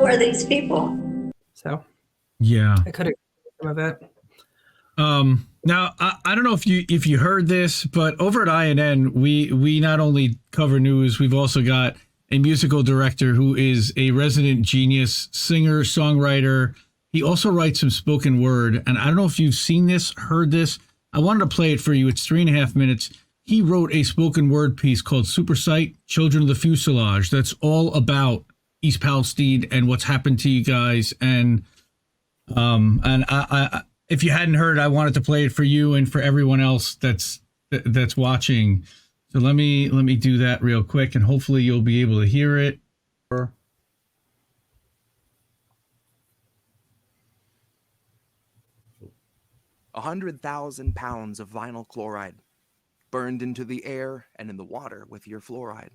are these people? So yeah, I could have some of it. Now I don't know if you heard this, but over at INN we not only cover news, we've also got a musical director who is a resident genius, singer, songwriter. He also writes some spoken word, and I don't know if you've seen this, heard this. I wanted to play it for you. It's 3.5 minutes. He wrote a spoken word piece called Super Sight, Children of the Fuselage. That's all about East Palestine and what's happened to you guys. And I if you hadn't heard, I wanted to play it for you and for everyone else that's watching. So let me do that real quick, and hopefully you'll be able to hear it. 100,000 pounds of vinyl chloride burned into the air and in the water with your fluoride.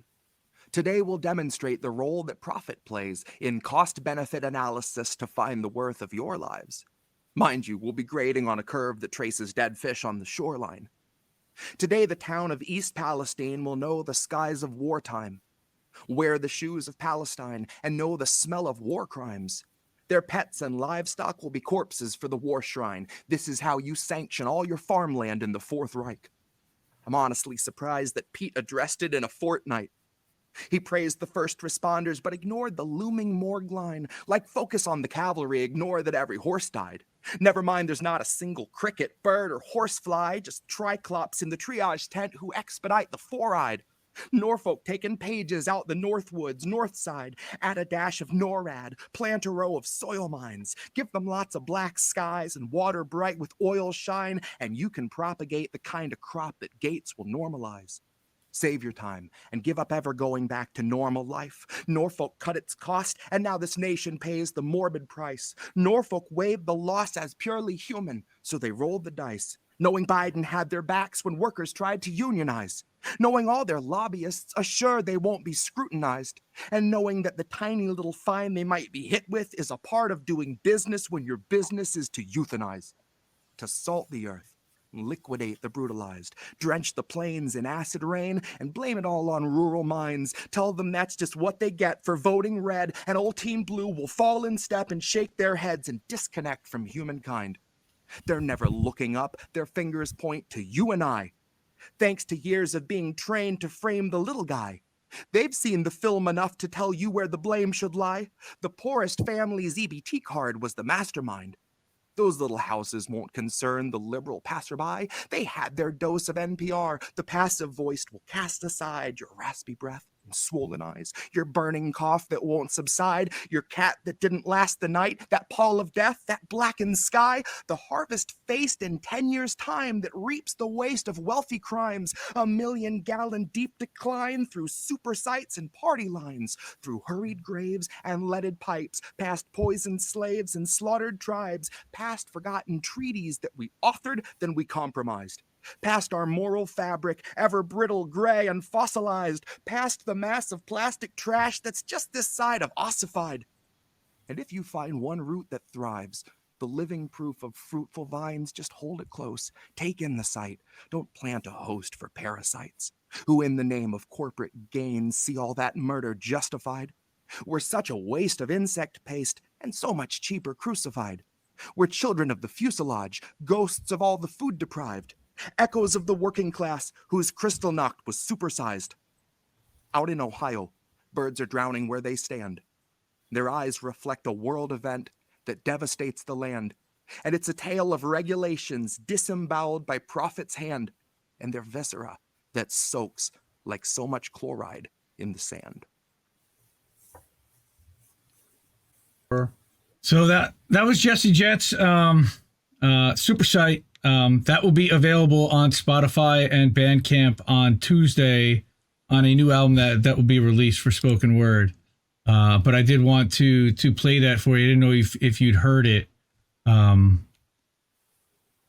Today we'll demonstrate the role that profit plays in cost-benefit analysis to find the worth of your lives. Mind you, we'll be grading on a curve that traces dead fish on the shoreline. Today the town of East Palestine will know the skies of wartime, wear the shoes of Palestine, and know the smell of war crimes. Their pets and livestock will be corpses for the war shrine. This is how you sanction all your farmland in the Fourth Reich. I'm honestly surprised that Pete addressed it in a fortnight. He praised the first responders, but ignored the looming morgue line. Like focus on the cavalry, ignore that every horse died. Never mind there's not a single cricket, bird, or horsefly, just triclops in the triage tent who expedite the four-eyed. Norfolk taking pages out the Northwoods, north side, add a dash of NORAD, plant a row of soil mines, give them lots of black skies and water bright with oil shine, and you can propagate the kind of crop that Gates will normalize. Save your time and give up ever going back to normal life. Norfolk cut its cost, and now this nation pays the morbid price. Norfolk waived the loss as purely human, so they rolled the dice, knowing Biden had their backs when workers tried to unionize, knowing all their lobbyists assure they won't be scrutinized, and knowing that the tiny little fine they might be hit with is a part of doing business when your business is to euthanize, to salt the earth, liquidate the brutalized, drench the plains in acid rain, and blame it all on rural minds. Tell them that's just what they get for voting red, and old Team Blue will fall in step and shake their heads and disconnect from humankind. They're never looking up, their fingers point to you and I. Thanks to years of being trained to frame the little guy. They've seen the film enough to tell you where the blame should lie. The poorest family's EBT card was the mastermind. Those little houses won't concern the liberal passerby. They had their dose of NPR. The passive-voiced will cast aside your raspy breath and swollen eyes, your burning cough that won't subside, your cat that didn't last the night, that pall of death, that blackened sky, the harvest faced in 10 years' time that reaps the waste of wealthy crimes, a million-gallon deep decline through super sites and party lines, through hurried graves and leaded pipes, past poisoned slaves and slaughtered tribes, past forgotten treaties that we authored, then we compromised. Past our moral fabric, ever brittle, gray, and fossilized, past the mass of plastic trash that's just this side of ossified. And if you find one root that thrives, the living proof of fruitful vines, just hold it close, take in the sight, don't plant a host for parasites, who in the name of corporate gain see all that murder justified. We're such a waste of insect paste, and so much cheaper crucified. We're children of the fuselage, ghosts of all the food deprived, echoes of the working class whose Kristallnacht was supersized. Out in Ohio, birds are drowning where they stand. Their eyes reflect a world event that devastates the land, and it's a tale of regulations disemboweled by profit's hand, and their viscera that soaks like so much chloride in the sand. So that was Jesse Jett's Super Sight. That will be available on Spotify and Bandcamp on Tuesday on a new album that will be released for spoken word. But I did want to play that for you. I didn't know if you'd heard it.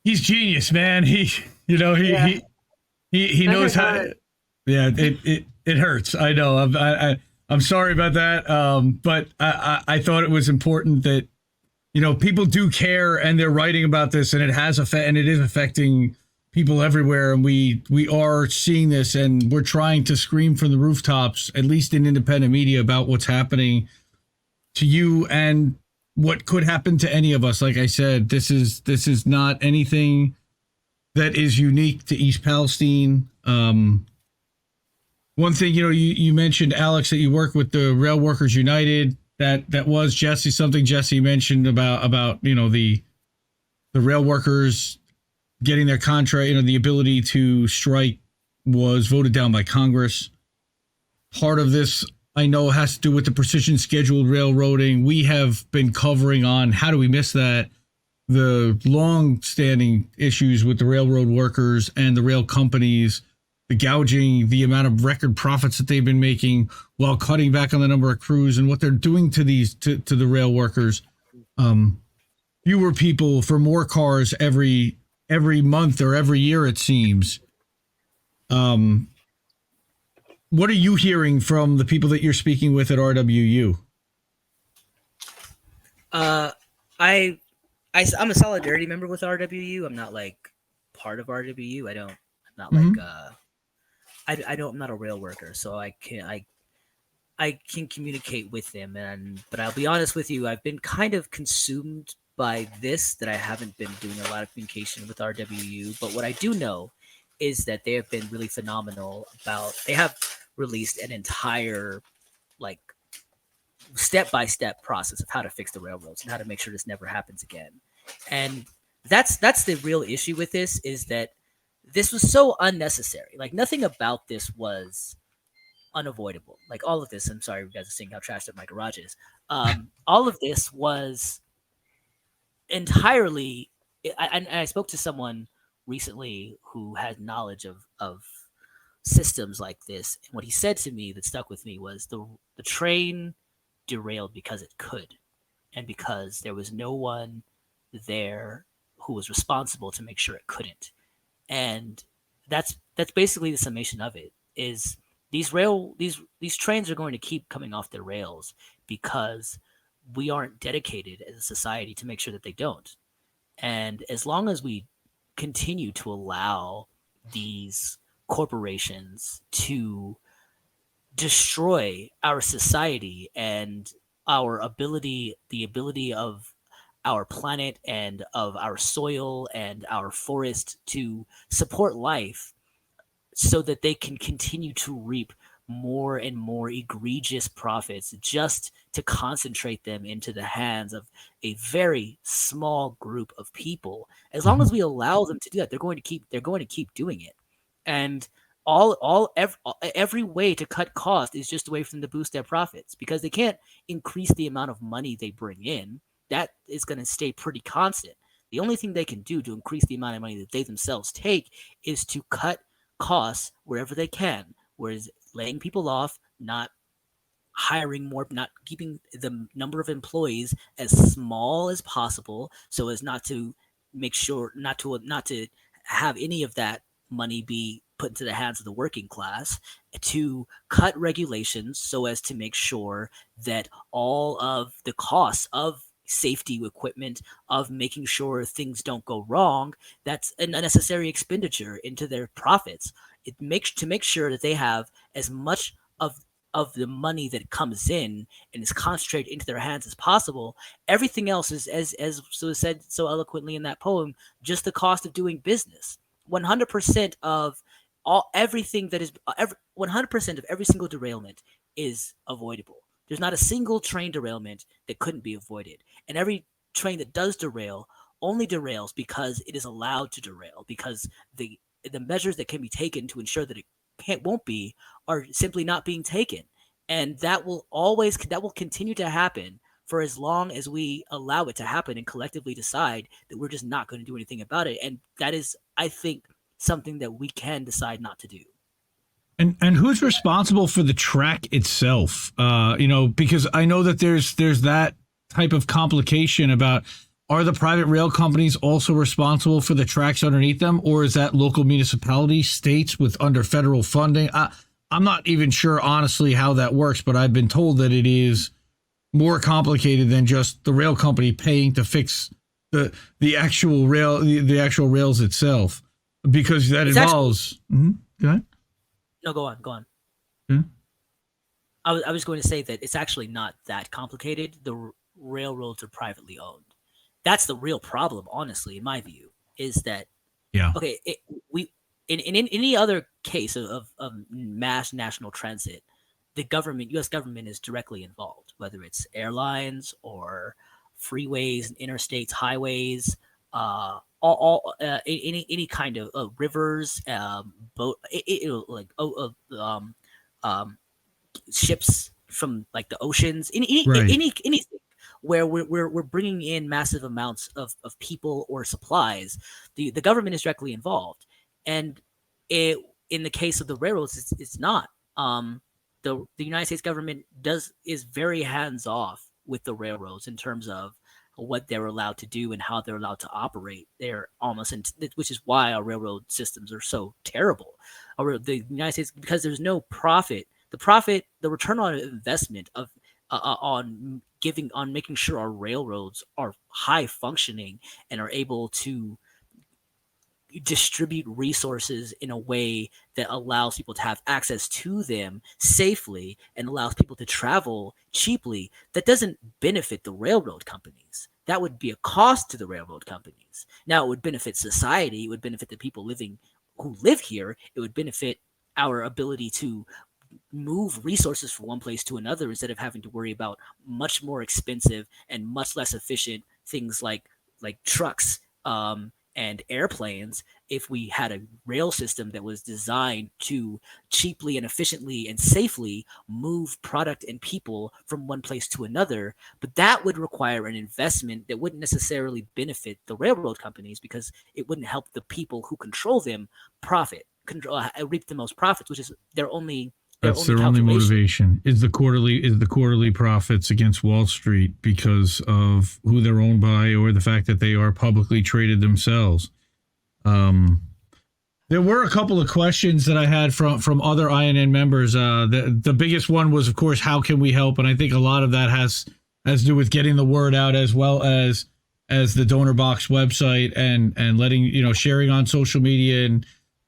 He's genius, man. He knows how. Yeah, it hurts. I know. I'm sorry about that. But I thought it was important that, people do care, and they're writing about this, and it is affecting people everywhere. And we are seeing this, and we're trying to scream from the rooftops, at least in independent media, about what's happening. to you and what could happen to any of us. Like I said, this is not anything that is unique to East Palestine. One thing, you mentioned, Alex, that you work with the Rail Workers United. That was something Jesse mentioned about the rail workers getting their contract, the ability to strike was voted down by Congress. Part of this, I know, has to do with the precision scheduled railroading. We have been covering on, how do we miss that, the long-standing issues with the railroad workers and the rail companies, the gouging, the amount of record profits that they've been making while cutting back on the number of crews and what they're doing to the rail workers. Fewer people for more cars every month or every year, it seems. What are you hearing from the people that you're speaking with at RWU? I'm a solidarity member with RWU. I'm not like part of RWU. I'm not a rail worker, so I can communicate with them. But I'll be honest with you, I've been kind of consumed by this, that I haven't been doing a lot of communication with RWU. But what I do know is that they have been really phenomenal they have released an entire step-by-step process of how to fix the railroads and how to make sure this never happens again. And that's the real issue with this, is that this was so unnecessary. Like, nothing about this was unavoidable. Like, all of this, I'm sorry you guys are seeing how trashed up my garage is. All of this was entirely, I spoke to someone recently who had knowledge of systems like this, and what he said to me that stuck with me was the train derailed because it could, and because there was no one there who was responsible to make sure it couldn't. And that's basically the summation of it. Is these trains are going to keep coming off their rails because we aren't dedicated as a society to make sure that they don't. And as long as we continue to allow these corporations to destroy our society and the ability of our planet and of our soil and our forest to support life, so that they can continue to reap more and more egregious profits just to concentrate them into the hands of a very small group of people. As long as we allow them to do that, they're going to keep doing it. And every way to cut cost is just a way for them to boost their profits, because they can't increase the amount of money they bring in. That is going to stay pretty constant. The only thing they can do to increase the amount of money that they themselves take is to cut costs wherever they can, whereas laying people off, not hiring more, not keeping the number of employees as small as possible, so as not to make sure not to have any of that money be put into the hands of the working class, to cut regulations so as to make sure that all of the costs of safety equipment, of making sure things don't go wrong, that's an unnecessary expenditure into their profits. To make sure that they have as much of the money that comes in and is concentrated into their hands as possible. Everything else is, as so said so eloquently in that poem, just the cost of doing business. 100% of everything that is 100% of every single derailment is avoidable. There's not a single train derailment that couldn't be avoided. And every train that does derail only derails because it is allowed to derail, because the measures that can be taken to ensure that it won't be are simply not being taken. And that will continue to happen for as long as we allow it to happen and collectively decide that we're just not going to do anything about it. And that is, I think, something that we can decide not to do. And who's responsible for the track itself? Because I know that there's that type of complication about, are the private rail companies also responsible for the tracks underneath them, or is that local municipalities, states with under federal funding? I'm not even sure, honestly, how that works, but I've been told that it more complicated than just the rail company paying to fix the actual rails itself, because that involves. Go ahead. No, go on. Yeah. I was going to say that it's actually not that complicated. The railroads are privately owned. That's the real problem, honestly, in my view, is that Yeah. okay, we in any other case of mass national transit, the government, U.S. government, is directly involved, whether it's airlines or freeways and interstates, highways, any kind of rivers, boat, ships from like the oceans, Right. anything where we're bringing in massive amounts of people or supplies. The government is directly involved, and in the case of the railroads, it's not. The United States government is very hands off with the railroads in terms of what they're allowed to do and how they're allowed to operate. They're almost, which is why our railroad systems are so terrible. The United States, because there's no profit. The return on investment of on making sure our railroads are high functioning and are able to distribute resources in a way that allows people to have access to them safely and allows people to travel cheaply, that doesn't benefit the railroad companies. That would be a cost to the railroad companies. Now, it would benefit society. It would benefit the people who live here. It would benefit our ability to move resources from one place to another instead of having to worry about much more expensive and much less efficient things like trucks and airplanes. If we had a rail system that was designed to cheaply and efficiently and safely move product and people from one place to another, but that would require an investment that wouldn't necessarily benefit the railroad companies because it wouldn't help the people who control them reap the most profits, which is their only. That's their only motivation is the quarterly profits against Wall Street because of who they're owned by or the fact that they are publicly traded themselves. There were a couple of questions that I had from other INN members. The biggest one was, of course, how can we help? And I think a lot of that has to do with getting the word out as well as the Donor Box website and letting, sharing on social media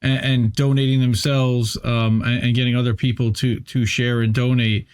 and donating themselves and getting other people to share and donate.